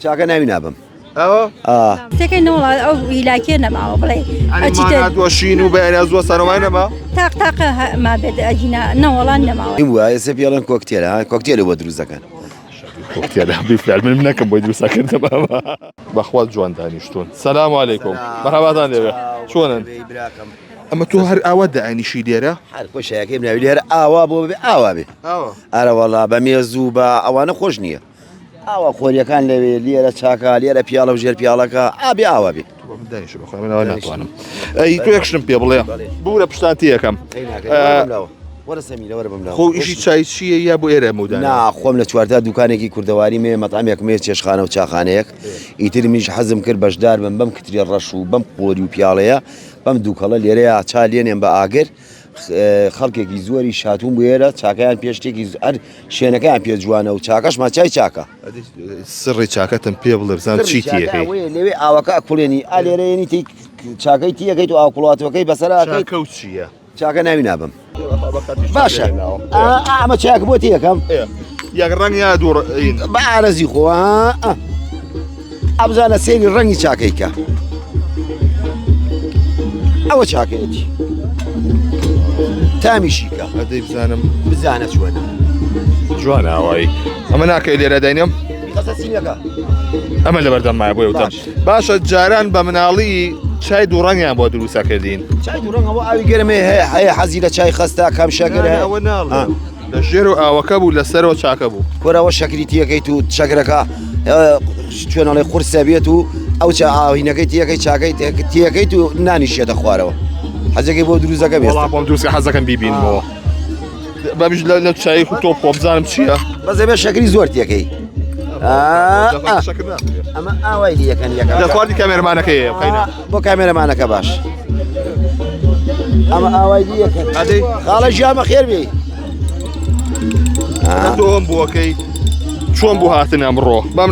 چاکە ناوی نابم شتێکی نەوەڵات ئەو هیلاکێ نەماوە بڵێ ئەچیتۆ شین و بەیانیا زووە سەرۆمای نەما تاقتاقە ما بێت ئەجینا نەوەڵان نەماوە این وایە ئێستا پێڵێن کۆکتێلە کۆکتێلە بۆ دروست دەکەن کۆکتێلە بیفعل من نەکەم بۆی دروستەکردنەوە بەخوات جوان دانیشتون سەلام عەلەیکوم مەرحەباتان لێبێ چۆنن ئەمە تۆ هەر ئاوا دائینیشی لێرە هەر خۆشایەکەی ناوی لێرە ئاوا بۆ بێ ئاوا بێ ئەرە وەڵا بە مێز و بە ئەوانە خۆش نییە ئاوا خۆریەکان لەوێ لێرە چاکە لێرە پیاڵە و ژێر پیاڵەکە ئابێ ئاوا بێ دانیشە بەخۆمەوە ناتوانم ئەی تۆ یەکشتم پێ بڵێ بوو لە پشتانتی یەکەم خۆ ئیشی چای چییە یا بۆ ئێرە مودان خۆم لە چوارتا دوکانێکی کوردەواری مێ مەتامێک مێ چێشخانە و چاخانەیەک ئیتر میش حەزم کرد بەشدار بم بەم کتری ڕەش و بەم قۆری و پیاڵەیە بەم دووکەڵە لێرەیە چا لێنێن بە ئاگر خەڵکێکی زۆری شاتوون بێرە چاکیان پێشتێکی هەر شوێنەکەیان پێ جوانە و چاکەش ماچای چاکە سڕی چاکەتم پێ بڵێ بزان چی تیەکەی لەوێ ئاوەکە ئەکوڵێنی ئالێرەیەنی تی چاکەی تیەکەیت و ئاوکوڵاتەکەی بەسەرەکەی کەوت چییە چاکە ناوی نابم باشە ئەمە چاک بۆ تیەکەم یەک ڕەنگ یا دوو بە ئارەزی خۆ ئەبزانە سێری ڕەنگی چاکەیکە ئەوە چاکەیەتی تامیشیکە ئەدەی بزانم بزانە چۆنە جوان ئاوایی ئەمە ناکەی لێرە داینم ئەمە لە بەردەممایە بۆ وتم باشە جاران بە مناڵی چای دووڕەنگیان بۆ دروستەکردین چای دووڕەنگەوە ئاوی گەرمێ هەیە حەزی لە چای خەستا کام شەکر ئەوە ناڵێ لە ژێر و ئاوەکە بوو لەسەرەوە چاکە بوو کۆرەوە شەکری تیەکەیت و شەکرەکە چێنەڵی قورسە بێت و ئەو چا ئاوینەکەی تیەکەی چاکەی تیەکەیت و نانیشێتە خوارەوە حەزەکەی بۆ دروستەکە بێت بۆم دروستکە حەزەکەم بیبینەوە بەمیش لە چای تۆ پۆ بزانم چییە بەزێ بێ شەکری زۆر تیەکەی ئەمە ئاوای دیەکەن دەخواردی کامێرمانەکەی بخەینە بۆ کامێرەمانەکە باش ئەمە ئاوای دیەکەن خاڵە ژیامە خێر بێ تۆم بۆکەی چۆن بوو هاتن ئەمڕۆ بەم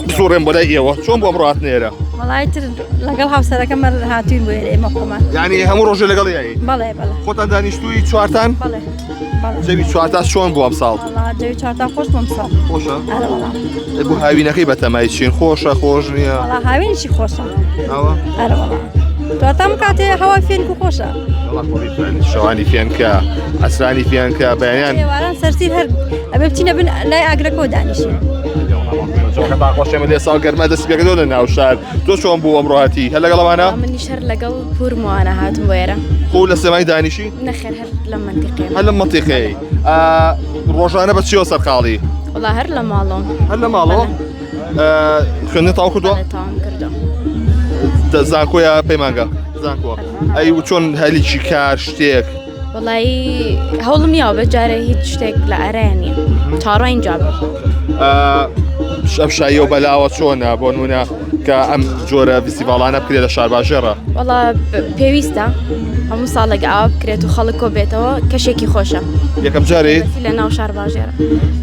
بسوڕێن بۆ لای ئێوە چۆن بۆ ئەمڕۆ هاتنێرە وڵایتر لەگەڵ هاوسەرەکەم هاتوین بۆ ئێرە ئێمە خۆمان یعنی هەموو ڕۆژێ لەگەڵ یایی بەڵێ بەڵێ خۆتان دانیشتووی چوارتان جەوی چوارتا چۆن بوو ئەم ساڵ جەوی چوارتا خۆش بۆم ساڵ خۆشە بوو هاوینەکەی بە تەمای چین خۆشە خۆش نییە هاوینشی خۆشە دواتام کاتێ هەوا فێنک و خۆشە شەوانی فێنکە ئەسرانی فێنکە بەیان واران سەرسیر هەر ئەبێ بچینە بن لای ئاگرەکە دانیشین خۆشێمە لێ ساڵ گەرمە دەست پێکردۆ لە ناو شار تۆ چۆن بوو ئەمڕۆ هاتی هەر لەگەڵەوانە منی شەر لەگەڵ پورموانە هاتم بۆ ئێرە خۆ لە سێمای دانیشی نەخێر هەر لە منتیقێ هەر لە منتیقەی ڕۆژانە بە چیەوە سەرقاڵی وڵا هەر لە ماڵەوە هەر لە ماڵەوە خوێندن تاو کردووە تاوام کردو زانکۆیە پەیمانگە زانکۆ ئەی چۆن هەلیکی کار شتێک وڵایی هەوڵم یاوە بەجارە هیچ شتێک لە ئەرەیە نییە چاڕۆ اینجا ئەم شایە و بەلاوە چۆنە بۆ نمونە کە ئەم جۆرە فیستیڤاڵانە بکرێت لە شار باژێڕە وڵا پێویستە هەموو ساڵێک ئاوا بکرێت و خەڵک کۆ بێتەوە کەشێکی خۆشە یەکەم جارێ لە ناو شار باژێرە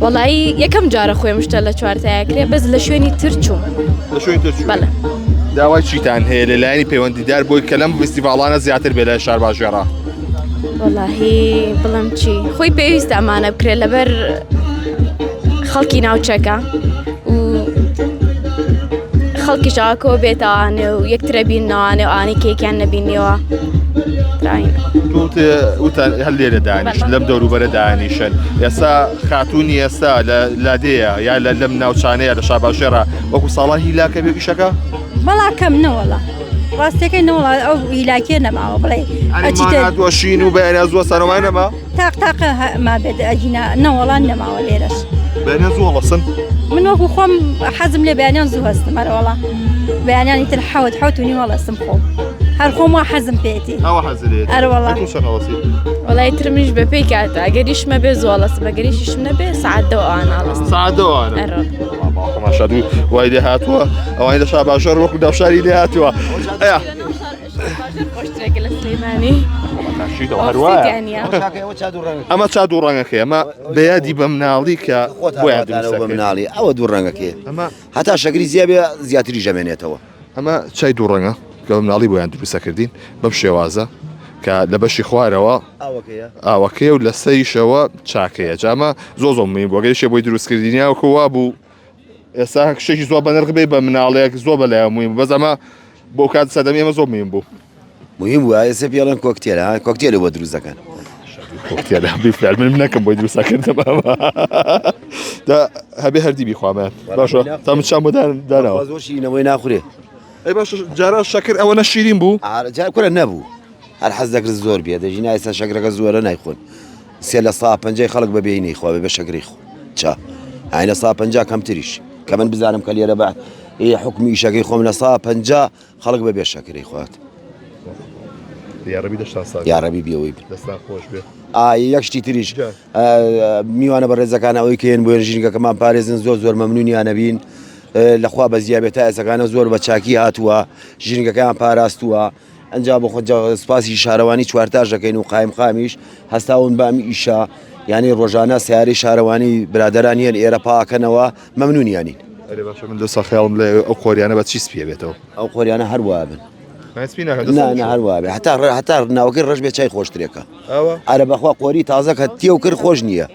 وڵایی یەکەم جارە خۆی مشتە لە چوارتایەکرێ بەس لە شوێنی تر چوم لە شوێنی تر چوم بەڵێ داوای چیتان هەیە لەلایەنی پەیوەندیدار بۆی کە لەم فیستیڤاڵانە زیاتر بێت لە شار باژێڕە وەڵاهی بڵم چی خۆی پێویستە ئەمانە بکرێت لەبەر خەڵکی ناوچەکە و خەڵکی شاکۆ بێتەوانێ و یەکترە بینەوانێ و ئانی کێکیان نەبینیەوە وتان هەر لێرە دانیش لەم دەوروبەرە دانیشن ئێستا خاتوونی ئێستا لە لادەیە یا لەم ناوچانەیە لە شار باژێڕە وەکو ساڵان هیلاکە بێ ئیشەکە بەڵا کەم نەوەڵا ڕاستەکەی نەوەڵا ئەو هیلاکێ نەماوە بڵێ دۆشین و بەیانیا زووە سەرۆمای نەما تاقتاقە ما بێت ئەجینا نەوەڵان نەماوە لێرەش بەیانیا زووە لەسن من وەکو خۆم حەزم لێ بەیانیان زوو هەستم هەرەوەڵا بەیانیانی تر حەوت و نیوە لەستم خۆم هەر خۆم وا حەزم پێێتی ئەوە حەزرێت ئەرەوەڵا وڵای ترمش بە پێی کاتە ئەگەریشمە بێ زۆڵەست بەگەریشیشم نەبێ سعدەوە ئاناڵست سعدەوانە ماشادوو وای لێ هاتووە ئەوانی لە شار باژێڕ وەکو داوشاری لێ هاتووە ئەیا خۆشترێکە لە سلەیمانی ئەمە چا دوو ڕەنگەکەی ئەمە بەیادی بە مناڵی کە بۆیان بە مناڵی ئەوە دوو ڕەنگەکەی هەتا شەکری زیابێ زیاتری ژەمێنێتەوە ئەمە چای دوو ڕەنگە کە بە مناڵی بۆیان دروستەکردین بەم شێوازە کە لە بەشی خوارەوە ئاوەکەی و لە سەریشەوە چاکەیە جامە زۆ زۆمی بۆ گەریشە بۆی دروستکردنیاوەکەوا بوو ئێستا شتێکی زۆر بە نرخ بێ بە مناڵەیەک زۆر بەلایە مویم بەس ئەمە بۆ کات سەدەمی ئێمە زۆر مهم بوو مهم وایە ئێستا پێڵەن کۆکتێلە ها کۆکتێلە بۆ دروست دەکەن کۆکتێلە بیفعل من نەکەم بۆی دروستەکردم ئەمە دا هەبێ هەردی بیخوامێت باشە تا من چام بۆ داناوە زۆر شیرینەوەی ناخورێ ئەی باش جارە شەکر ئەوە نەشیرین بوو جار کورە نەبوو هەر حەز دەکرد زۆر بێ دەژین ئێستا شەکرەکە زۆرە نایخۆن سێ لە 150 خەڵک بەبێی نەیخوا بە شەکری خۆ چا هاي لە 150 کەمتریش کە من بزانم کە لێرە بە حکمی شەکەی خۆم لە 150 خەڵک بەبێ شەکری خوات یاڕەبی دەشتا ساڵ یاڕەبی بیەوەی دەستان خۆش بێ یەک شتی تریش میوانە بە ڕێزەکان ئەوەی کەێن بۆ ژینگەکەمان پارێزن زۆر مەمنونیانە بین لەخوا بە زیابێتە ئێسەکانە زۆر بە چاکی هاتووە ژینگەکەیان پاراستووە ئەنجا بۆ خۆ سپاسی شارەوانی چوارتاژ دەکەین و قایم خامیش هەستاون بامی ئیشا ینی ڕۆژانە سیاری شارەوانی برادرانیان ئێرە پاکەنەوە مەمنونیانین باشە من دەسا خەیاڵم لە ئەو قۆریانە بە چی سپیە بێتەوە ئەو قۆریانە هەروە بن هەروە بێ هەتا ناوەکەی ڕژ بێ چای خۆشترێکە ئەرە بەخوا قۆری تازە کە تێو کرد خۆش نییە